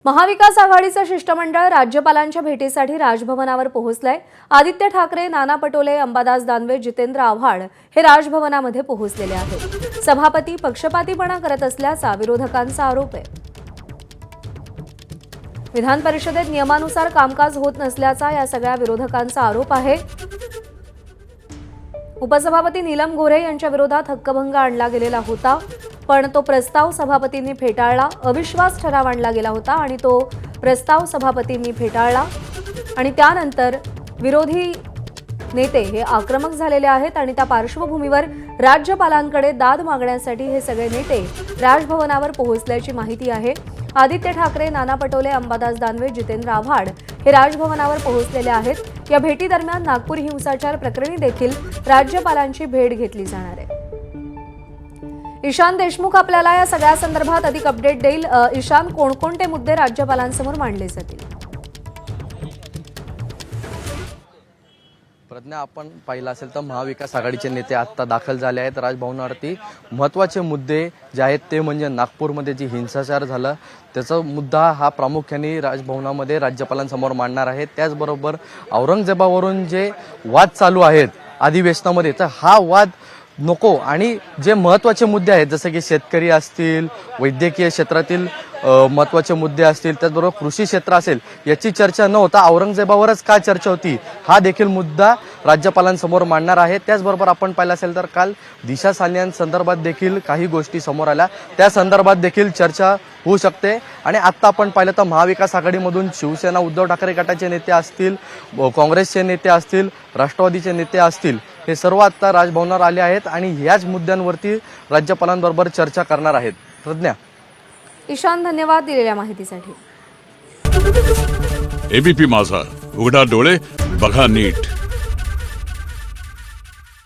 महाविकास आघाडीचं शिष्टमंडळ राज्यपालांच्या भेटीसाठी राजभवनावर पोहोचलंय। आदित्य ठाकरे, नाना पटोले, अंबादास दानवे, जितेंद्र आव्हाड हे राजभवनामध्ये पोहोचलेले आहेत। सभापती पक्षपातीपणा करत असल्याचा विरोधकांचा आरोप आहे। विधान परिषदेत नियमानुसार कामकाज होत नसल्याचा या सगळ्या विरोधकांचा आरोप आहे। उपसभापती नीलम गोऱ्हे यांच्या विरोधात हक्कभंग आणला गेलेला होता, पण तो प्रस्ताव सभापतींनी फेटाळला। अविश्वास ठराव आणला गेला होता आणि तो प्रस्ताव सभापतींनी फेटाळला आणि त्यानंतर विरोधी नेते हे आक्रमक झालेले आहेत आणि त्या पार्श्वभूमीवर राज्यपालांकडे दाद मागण्यासाठी हे सगळे नेते राजभवनावर पोहोचल्याची माहिती आहे। आदित्य ठाकरे, नाना पटोले, अंबादास दानवे, जितेंद्र आव्हाड हे राजभवनावर पोहोचलेले आहेत। या भेटीदरम्यान नागपूर हिंसाचार प्रकरणी देखील राज्यपालांची भेट घेतली जाणार आहे। ईशान देशमुख आपल्याला या सगळ्या संदर्भात अधिक अपडेट देईल। ईशान, कोणकोणते मुद्दे राज्यपालांसमोर मांडले जातील? प्रज्ञा, आपण पाहिलं असेल तर महाविकास आघाडीचे नेते आता दाखल झाले आहेत राजभवनावरती। महत्त्वाचे मुद्दे जे आहेत ते म्हणजे नागपूरमध्ये जे हिंसाचार झाला त्याचा मुद्दा हा प्रामुख्याने राजभवनामध्ये राज्यपालांसमोर मांडणार आहेत। त्याचबरोबर औरंगजेबावरून जे वाद चालू आहेत अधिवेशनामध्ये, तर हा वाद नको आणि जे महत्त्वाचे मुद्दे आहेत जसे की शेतकरी असतील, वैद्यकीय क्षेत्रातील महत्त्वाचे मुद्दे असतील, त्याचबरोबर कृषी क्षेत्र असेल, याची चर्चा न होता औरंगजेबावरच का चर्चा होती हा देखील मुद्दा राज्यपालांसमोर मांडणार आहे। त्याचबरोबर आपण पाहिलं असेल तर काल दिशा सालियांसंदर्भात देखील काही गोष्टी समोर आल्या, त्या संदर्भात देखील चर्चा होऊ शकते। आणि आत्ता आपण पाहिलं तर महाविकास आघाडीमधून शिवसेना उद्धव ठाकरे गटाचे नेते असतील, काँग्रेसचे नेते असतील, राष्ट्रवादीचे नेते असतील, हे सर्व आता राजभवनावर आले आहेत आणि ह्याच मुद्द्यांवरती राज्यपालांबरोबर चर्चा करणार आहेत। प्रज्ञा। ईशान, धन्यवाद दिलेल्या माहितीसाठी। एबीपी माझा, उघडा डोळे बघा नीट।